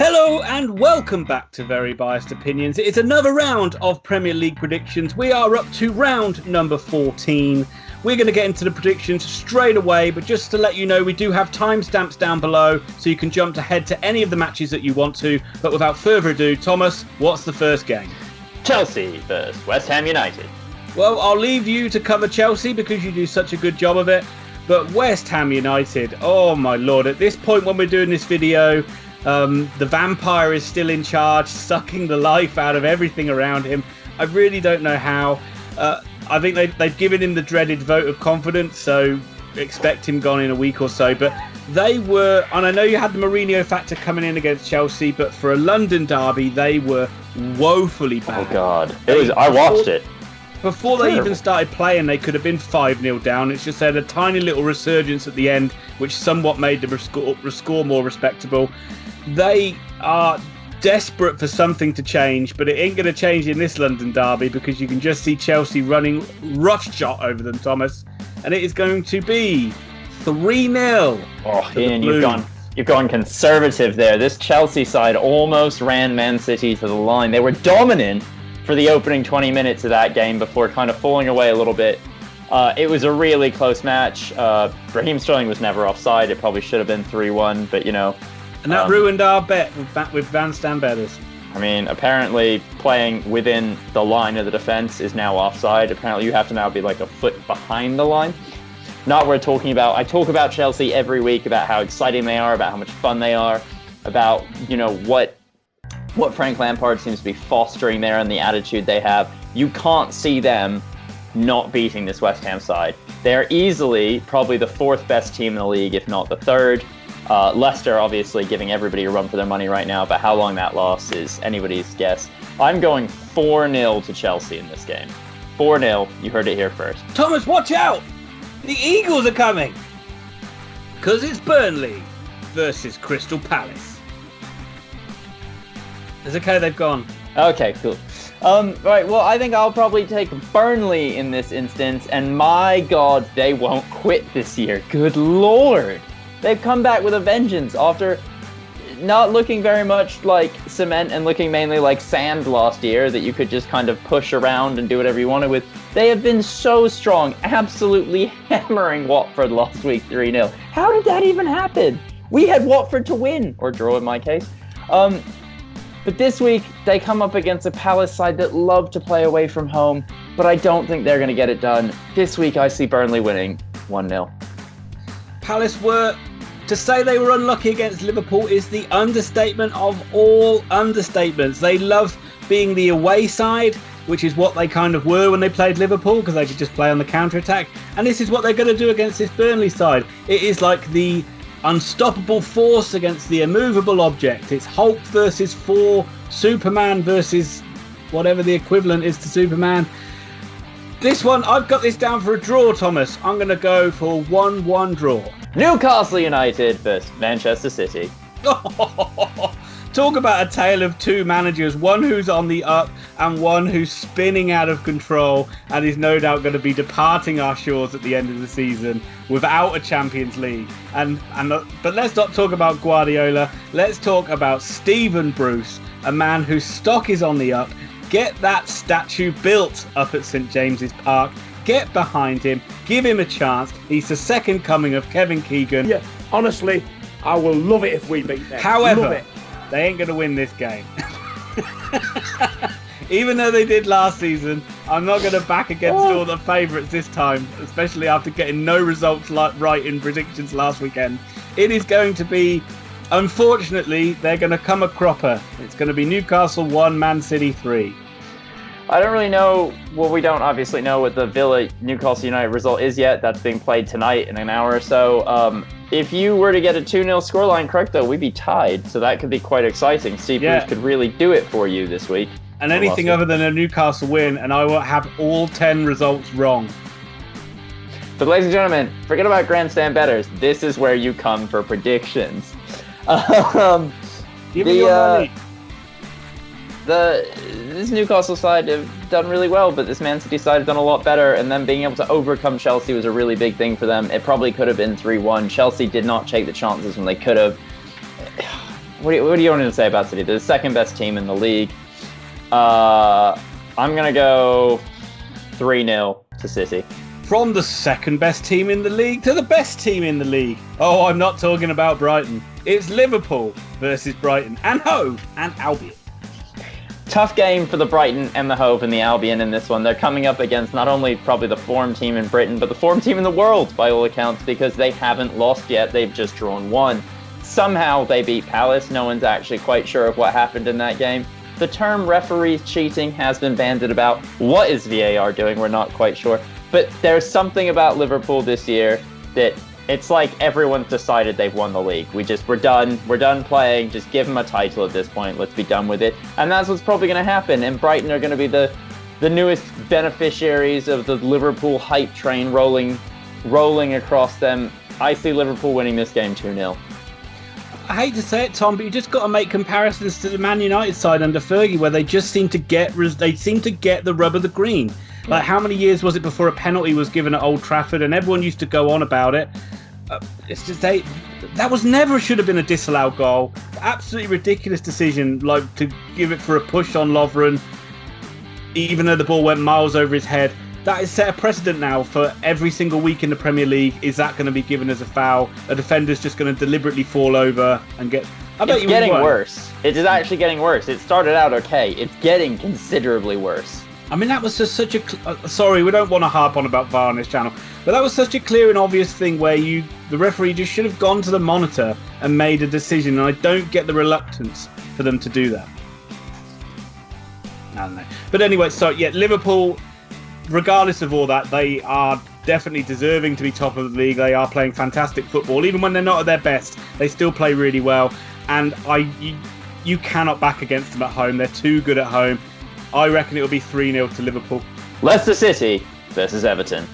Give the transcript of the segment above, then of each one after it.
Hello and welcome back to Very Biased Opinions. It's another round of Premier League predictions. We are up to round number 14. We're going to get into the predictions straight away, but just to let you know, we do have timestamps down below, so you can jump ahead to any of the matches that you want to. But without further ado, Thomas, what's the first game? Chelsea versus West Ham United. Well, I'll leave you to cover Chelsea because you do such a good job of it. But West Ham United, oh my lord, at this point when we're doing this video, the vampire is still in charge, sucking the life out of everything around him. I really don't know how. I think they've given him the dreaded vote of confidence, so expect him gone in a week or so. But they were, and I know you had the Mourinho factor coming in against Chelsea, but for a London derby, they were woefully bad. Oh God, I watched it. Before they even started playing, they could have been 5-0 down. It's just they had a tiny little resurgence at the end, which somewhat made the score more respectable. They are desperate for something to change, but it ain't going to change in this London derby because you can just see Chelsea running roughshod over them, Thomas. And it is going to be 3-0. Oh, Ian, you've gone conservative there. This Chelsea side almost ran Man City to the line. They were dominant for the opening 20 minutes of that game before kind of falling away a little bit. It was a really close match. Raheem Sterling was never offside. It probably should have been 3-1, but you know. And that ruined our bet with Van Stan betters. I mean, apparently playing within the line of the defence is now offside. Apparently you have to now be like a foot behind the line. Not what we're talking about. I talk about Chelsea every week, about how exciting they are, about how much fun they are, about, you know, what Frank Lampard seems to be fostering there and the attitude they have. You can't see them not beating this West Ham side. They're easily probably the fourth best team in the league, if not the third. Leicester obviously giving everybody a run for their money right now, but how long that loss is anybody's guess. I'm going 4-0 to Chelsea in this game. 4-0, you heard it here first. Thomas, watch out! The Eagles are coming! Because it's Burnley versus Crystal Palace. It's okay, they've gone. Okay, cool. Right, well, I think I'll probably take Burnley in this instance, and my God, they won't quit this year. Good Lord! They've come back with a vengeance after not looking very much like cement and looking mainly like sand last year that you could just kind of push around and do whatever you wanted with. They have been so strong, absolutely hammering Watford last week 3-0. How did that even happen? We had Watford to win, or draw in my case. But this week, they come up against a Palace side that love to play away from home, but I don't think they're going to get it done. This week, I see Burnley winning 1-0. Palace were... To say they were unlucky against Liverpool is the understatement of all understatements. They love being the away side, which is what they kind of were when they played Liverpool, because they could just play on the counter-attack. And this is what they're going to do against this Burnley side. It is like the unstoppable force against the immovable object. It's Hulk versus Thor, Superman versus whatever the equivalent is to Superman. This one, I've got this down for a draw, Thomas. I'm going to go for 1-1 draw. Newcastle United versus Manchester City. Talk about a tale of two managers, one who's on the up and one who's spinning out of control and is no doubt going to be departing our shores at the end of the season without a Champions League. But let's not talk about Guardiola. Let's talk about Stephen Bruce, a man whose stock is on the up. Get that statue built up at St James's Park. Get behind him. Give him a chance. He's the second coming of Kevin Keegan. Yeah, honestly, I will love it if we beat them. However, they ain't going to win this game. Even though they did last season, I'm not going to back against all the favourites this time, especially after getting no results right in predictions last weekend. It is going to be, unfortunately, they're going to come a cropper. It's going to be Newcastle 1, Man City 3. I don't really know, well, we don't obviously know what the Villa-Newcastle United result is yet. That's being played tonight in an hour or so. If you were to get a 2-0 scoreline correct, though, we'd be tied, so that could be quite exciting. Steve Bruce could really do it for you this week. And anything other than a Newcastle win, and I will have all 10 results wrong. But ladies and gentlemen, forget about grandstand bettors. This is where you come for predictions. Give me your money. This Newcastle side have done really well, but this Man City side have done a lot better, and them being able to overcome Chelsea was a really big thing for them. It probably could have been 3-1. Chelsea did not take the chances when they could have. what do you want to say about City? They're the second best team in the league. I'm going to go 3-0 to City. From the second best team in the league to the best team in the league. Oh, I'm not talking about Brighton. It's Liverpool versus Brighton and Hove and Albion. Tough game for the Brighton and the Hove and the Albion in this one. They're coming up against not only probably the form team in Britain, but the form team in the world by all accounts, because they haven't lost yet. They've just drawn one. Somehow they beat Palace. No one's actually quite sure of what happened in that game. The term referees cheating has been bandied about. What is VAR doing? We're not quite sure. But there's something about Liverpool this year that it's like everyone's decided they've won the league. We're done. We're done playing. Just give them a title at this point. Let's be done with it. And that's what's probably going to happen. And Brighton are going to be the newest beneficiaries of the Liverpool hype train rolling across them. I see Liverpool winning this game 2-0. I hate to say it, Tom, but you just got to make comparisons to the Man United side under Fergie, where they just seem to get the rub of the green. Like, how many years was it before a penalty was given at Old Trafford, and everyone used to go on about it? It's just that was never should have been a disallowed goal. Absolutely ridiculous decision, like to give it for a push on Lovren, even though the ball went miles over his head. That has set a precedent now for every single week in the Premier League. Is that going to be given as a foul? A defender's just going to deliberately fall over and get... It's getting worse. It is actually getting worse. It started out okay. It's getting considerably worse. I mean, that was just such a... sorry, we don't want to harp on about VAR on this channel, but that was such a clear and obvious thing where the referee just should have gone to the monitor and made a decision, and I don't get the reluctance for them to do that. I don't know. But anyway, so yeah, Liverpool, regardless of all that, they are definitely deserving to be top of the league. They are playing fantastic football. Even when they're not at their best, they still play really well. And you cannot back against them at home. They're too good at home. I reckon it will be 3-0 to Liverpool. Leicester City versus Everton.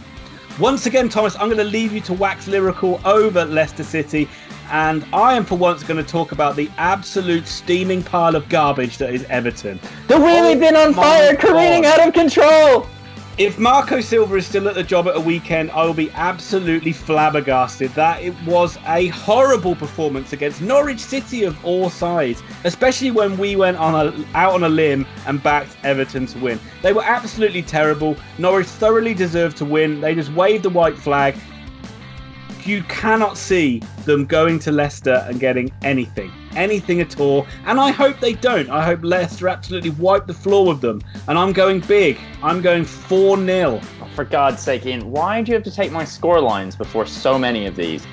Once again, Thomas, I'm going to leave you to wax lyrical over Leicester City. And I am for once going to talk about the absolute steaming pile of garbage that is Everton. The wheelie bin on fire, careening out of control! If Marco Silva is still at the job at a weekend, I will be absolutely flabbergasted. That it was a horrible performance against Norwich City of all sides, especially when we went out on a limb and backed Everton to win. They were absolutely terrible. Norwich thoroughly deserved to win. They just waved the white flag. You cannot see them going to Leicester and getting anything at all. And I hope they don't. I hope Leicester absolutely wipe the floor with them. And I'm going big. I'm going 4-0. Oh, for God's sake, Ian, why do you have to take my score lines before so many of these?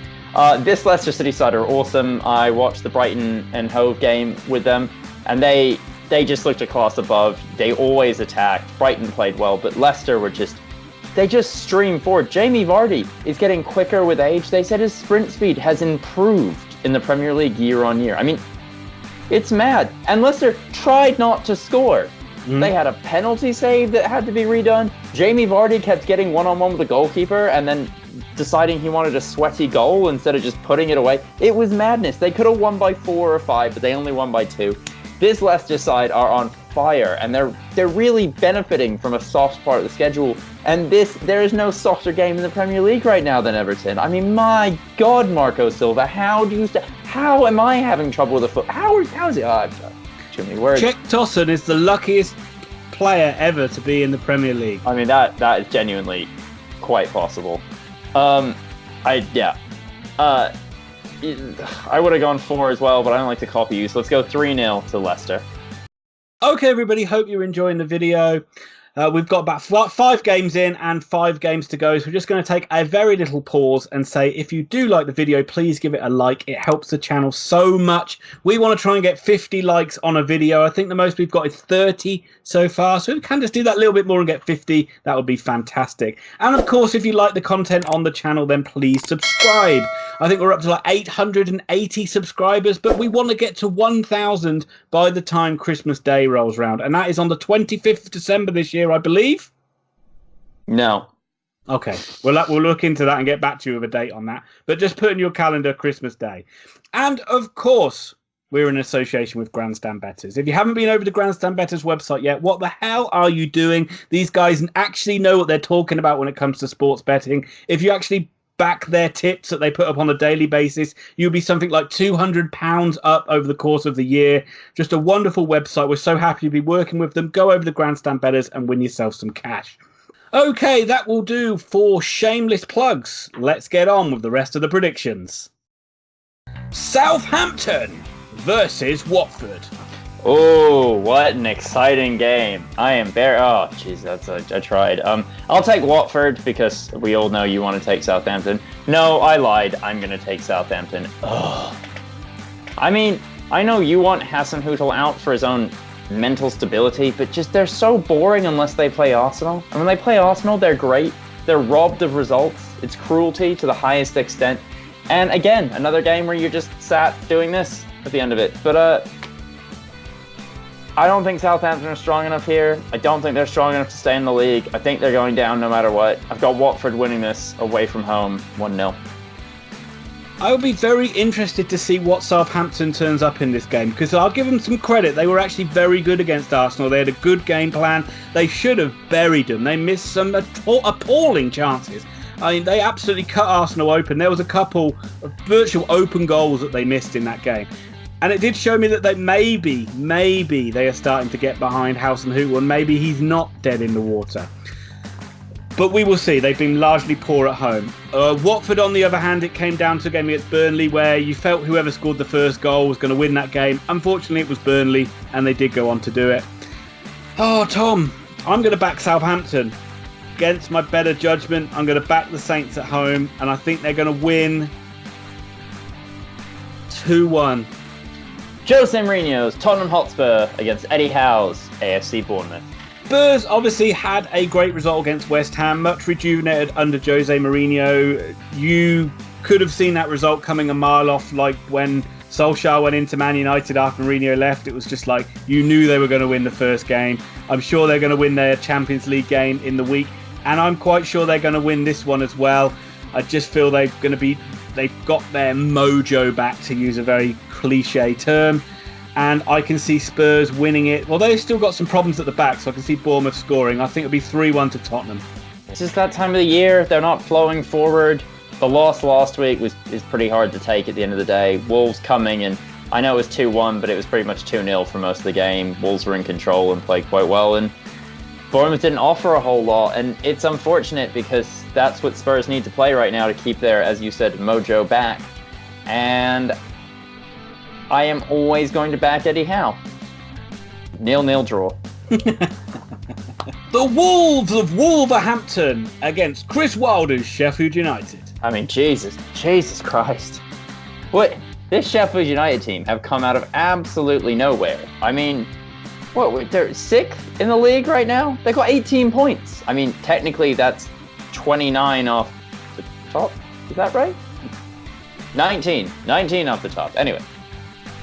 This Leicester City side are awesome. I watched the Brighton and Hove game with them, and they just looked a class above. They always attacked. Brighton played well, but Leicester were they just stream forward. Jamie Vardy is getting quicker with age. They said his sprint speed has improved in the Premier League year on year. I mean, it's mad. And Leicester tried not to score. They had a penalty save that had to be redone. Jamie Vardy kept getting one-on-one with the goalkeeper and then deciding he wanted a sweaty goal instead of just putting it away. It was madness. They could have won by 4 or 5, but they only won by 2. This Leicester side are on fire, and they're really benefiting from a soft part of the schedule. And there is no softer game in the Premier League right now than Everton. I mean, my God, Marco Silva, how am I having trouble with the foot? How is it? Too many words. Jack Dawson is the luckiest player ever to be in the Premier League. I mean, that is genuinely quite possible. I would have gone 4 as well, but I don't like to copy you, so let's go 3-0 to Leicester. Okay, everybody, hope you're enjoying the video. We've got about 5 games in and 5 games to go, so we're just going to take a very little pause and say, if you do like the video, please give it a like. It helps the channel so much. We want to try and get 50 likes on a video. I think the most we've got is 30 so far, so we can just do that a little bit more and get 50. That would be fantastic. And of course, if you like the content on the channel, then please subscribe. I think we're up to like 880 subscribers, but we want to get to 1,000 by the time Christmas Day rolls around, and that is on the 25th of December this year, I believe. No. Okay, we'll look into that and get back to you with a date on that. But just put in your calendar Christmas Day. And of course, we're in association with Grandstand Bettors. If you haven't been over to Grandstand Bettors website yet, what the hell are you doing? These guys actually know what they're talking about when it comes to sports betting. If you actually back their tips that they put up on a daily basis, you'll be something like £200 up over the course of the year. Just a wonderful website. We're so happy to be working with them. Go over the Grandstand Betters and win yourself some cash. Okay, that will do for shameless plugs. Let's get on with the rest of the predictions. Southampton versus Watford. Oh, what an exciting game. I am oh, jeez, I tried. I'll take Watford because we all know you want to take Southampton. No, I lied. I'm going to take Southampton. Ugh. I mean, I know you want Hasenhüttl out for his own mental stability, but just they're so boring unless they play Arsenal. And when they play Arsenal, they're great. They're robbed of results. It's cruelty to the highest extent. And again, another game where you're just sat doing this at the end of it. But I don't think Southampton are strong enough here. I don't think they're strong enough to stay in the league. I think they're going down no matter what. I've got Watford winning this away from home 1-0. I would be very interested to see what Southampton turns up in this game, because I'll give them some credit. They were actually very good against Arsenal. They had a good game plan. They should have buried them. They missed some appalling chances. I mean, they absolutely cut Arsenal open. There was a couple of virtual open goals that they missed in that game. And it did show me that they maybe they are starting to get behind Hasenhüttl, and maybe he's not dead in the water. But we will see. They've been largely poor at home. Watford, on the other hand, it came down to a game against Burnley where you felt whoever scored the first goal was going to win that game. Unfortunately, it was Burnley, and they did go on to do it. Oh, Tom, I'm going to back Southampton. Against my better judgment, I'm going to back the Saints at home, and I think they're going to win 2-1. Jose Mourinho's Tottenham Hotspur against Eddie Howe's AFC Bournemouth. Spurs obviously had a great result against West Ham, much rejuvenated under Jose Mourinho. You could have seen that result coming a mile off, like when Solskjaer went into Man United after Mourinho left. It was just like you knew they were going to win the first game. I'm sure they're going to win their Champions League game in the week, and I'm quite sure they're going to win this one as well. I just feel they've got their mojo back, to use a very cliche term. And I can see Spurs winning it. Well, they've still got some problems at the back, so I can see Bournemouth scoring. I think it'll be 3-1 to Tottenham. It's just that time of the year. They're not flowing forward. The loss last week is pretty hard to take at the end of the day. Wolves coming, and I know it was 2-1, but it was pretty much 2-0 for most of the game. Wolves were in control and played quite well, and Bournemouth didn't offer a whole lot. And it's unfortunate because that's what Spurs need to play right now to keep their, as you said, mojo back. And I am always going to back Eddie Howe. 0-0 draw. The Wolves of Wolverhampton against Chris Wilder's Sheffield United. I mean, Jesus Christ. What? This Sheffield United team have come out of absolutely nowhere. I mean, they're 6th in the league right now? They got 18 points. I mean, technically that's 29 off the top. Is that right? 19 off the top. Anyway.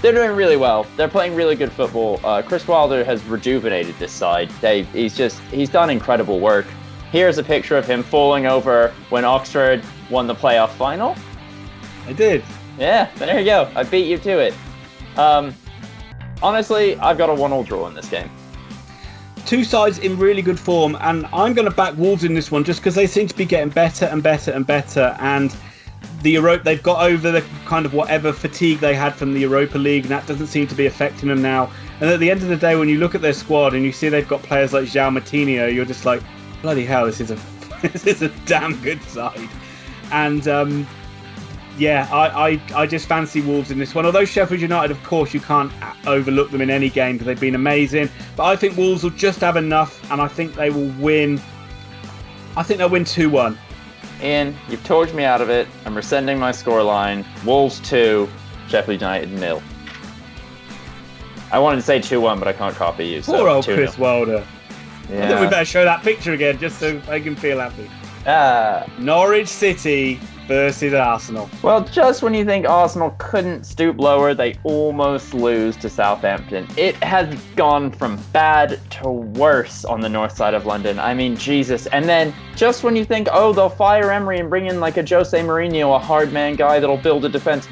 They're doing really well. They're playing really good football. Chris Wilder has rejuvenated this side. He's done incredible work. Here's a picture of him falling over when Oxford won the playoff final. I did. Yeah, there you go. I beat you to it. Honestly, I've got a 1-1 draw in this game. Two sides in really good form, and I'm going to back Wolves in this one just because they seem to be getting better and better and better, and they've got over the kind of whatever fatigue they had from the Europa League, and that doesn't seem to be affecting them now. And at the end of the day, when you look at their squad and you see they've got players like João Moutinho, you're just like, bloody hell, this is a damn good side. And I just fancy Wolves in this one. Although Sheffield United, of course, you can't overlook them in any game because they've been amazing. But I think Wolves will just have enough, and I think they will win. I think they'll win 2-1. Ian, you've talked me out of it. I'm rescinding my scoreline. Wolves 2, Sheffield United 0. I wanted to say 2-1, but I can't copy you. So poor old 2-0. Chris Wilder. Yeah. I think we better show that picture again just so I can feel happy. Ah. Norwich City versus Arsenal. Well, just when you think Arsenal couldn't stoop lower, they almost lose to Southampton. It has gone from bad to worse on the north side of London. I mean, Jesus. And then just when you think, oh, they'll fire Emery and bring in like a Jose Mourinho, a hard man guy that'll build a defense,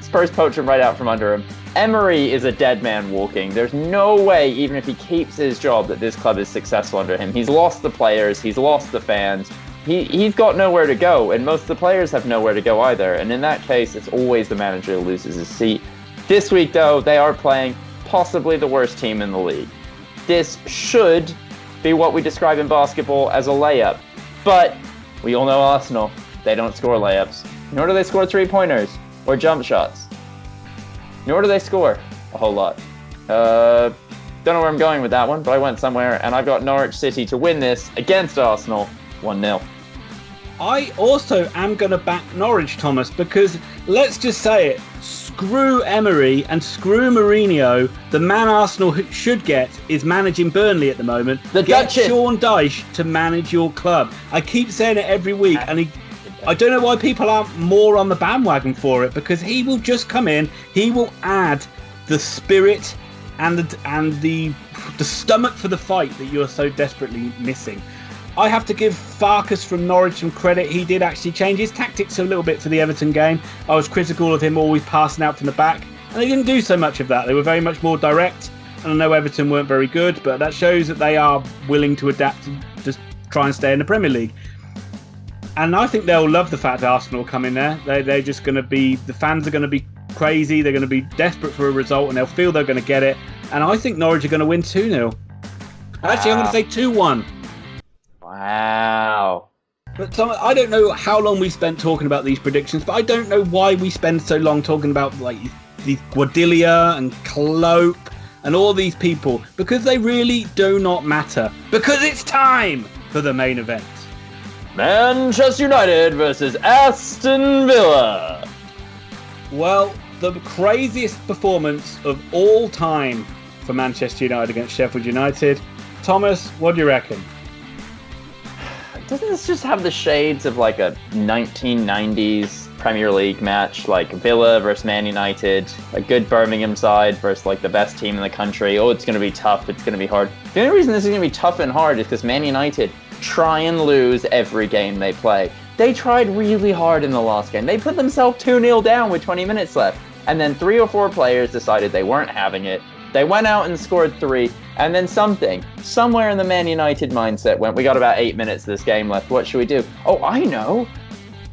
Spurs poach him right out from under him. Emery is a dead man walking. There's no way, even if he keeps his job, that this club is successful under him. He's lost the players. He's lost the fans. he's got nowhere to go, and most of the players have nowhere to go either. And in that case, it's always the manager who loses his seat. This week, though, they are playing possibly the worst team in the league. This should be what we describe in basketball as a layup. But we all know Arsenal. They don't score layups. Nor do they score three-pointers or jump shots. Nor do they score a whole lot. Don't know where I'm going with that one, but I went somewhere, and I've got Norwich City to win this against Arsenal 1-0. I also am going to back Norwich, Thomas, because let's just say it, screw Emery and screw Mourinho. The man Arsenal should get is managing Burnley at the moment. Get Duchess. Sean Dyche to manage your club. I keep saying it every week, and I don't know why people aren't more on the bandwagon for it, because he will just come in, he will add the spirit and the stomach for the fight that you're so desperately missing. I have to give Farkas from Norwich some credit. He did actually change his tactics a little bit for the Everton game. I was critical of him always passing out from the back, and they didn't do so much of that. They were very much more direct, and I know Everton weren't very good, but that shows that they are willing to adapt and just try and stay in the Premier League. And I think they'll love the fact that Arsenal come in there. They're just going to be, the fans are going to be crazy. They're going to be desperate for a result, and they'll feel they're going to get it. And I think Norwich are going to win 2-0. Actually, I'm going to say 2-1. Wow. But Tom, I don't know how long we spent talking about these predictions, but I don't know why we spend so long talking about like these Guardiola and Klopp and all these people, because they really do not matter. Because it's time for the main event. Manchester United versus Aston Villa. Well, the craziest performance of all time for Manchester United against Sheffield United. Thomas, what do you reckon? Doesn't this just have the shades of like a 1990s Premier League match, like Villa versus Man United, a good Birmingham side versus like the best team in the country? Oh, it's going to be tough, it's going to be hard. The only reason this is going to be tough and hard is because Man United try and lose every game they play. They tried really hard in the last game. They put themselves 2-0 down with 20 minutes left, and then 3 or 4 players decided they weren't having it. They went out and scored 3, and then somewhere in the Man United mindset went, we got about 8 minutes of this game left, what should we do? Oh, I know.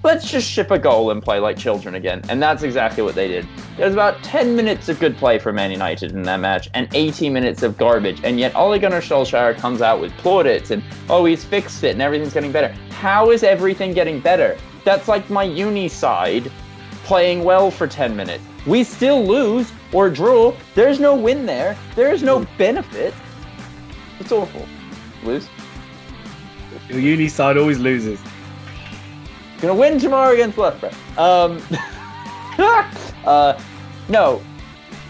Let's just ship a goal and play like children again. And that's exactly what they did. There was about 10 minutes of good play for Man United in that match, and 80 minutes of garbage, and yet Ole Gunnar Solskjaer comes out with plaudits, and oh, he's fixed it, and everything's getting better. How is everything getting better? That's like my uni side playing well for 10 minutes. We still lose or draw. There's no win there. There's no benefit. It's awful. Lose. Your uni side always loses. Gonna win tomorrow against Leicester. No.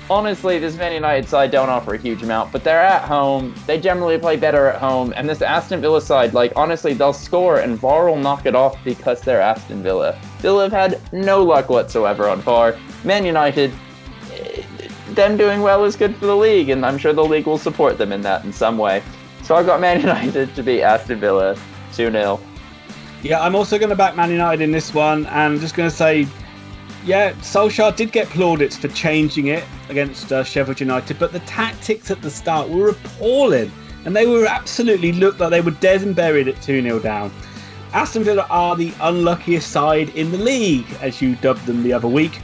Honestly, this Man United side don't offer a huge amount, but they're at home. They generally play better at home. And this Aston Villa side, like, honestly, they'll score and VAR will knock it off because they're Aston Villa. Villa have had no luck whatsoever on VAR. Man United, them doing well is good for the league, and I'm sure the league will support them in that in some way. So I've got Man United to beat Aston Villa 2-0. Yeah, I'm also going to back Man United in this one, and I'm just going to say, yeah, Solskjaer did get plaudits for changing it against Sheffield United, but the tactics at the start were appalling, and they were absolutely looked like they were dead and buried at 2-0 down. Aston Villa are the unluckiest side in the league, as you dubbed them the other week,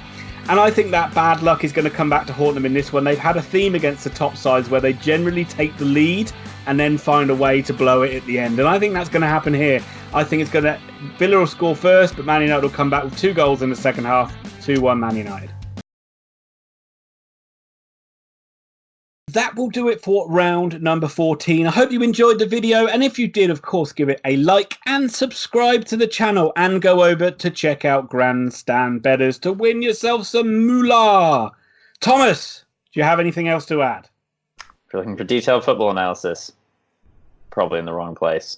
and I think that bad luck is going to come back to haunt them in this one. They've had a theme against the top sides where they generally take the lead and then find a way to blow it at the end, and I think that's going to happen here. I think it's going to, Villa will score first, but Man United will come back with 2 goals in the second half. 2-1 Man United. That will do it for round number 14. I hope you enjoyed the video, and if you did, of course, give it a like and subscribe to the channel, and go over to check out Grandstand Betters to win yourself some moolah. Thomas, do you have anything else to add? If you're looking for detailed football analysis, probably in the wrong place.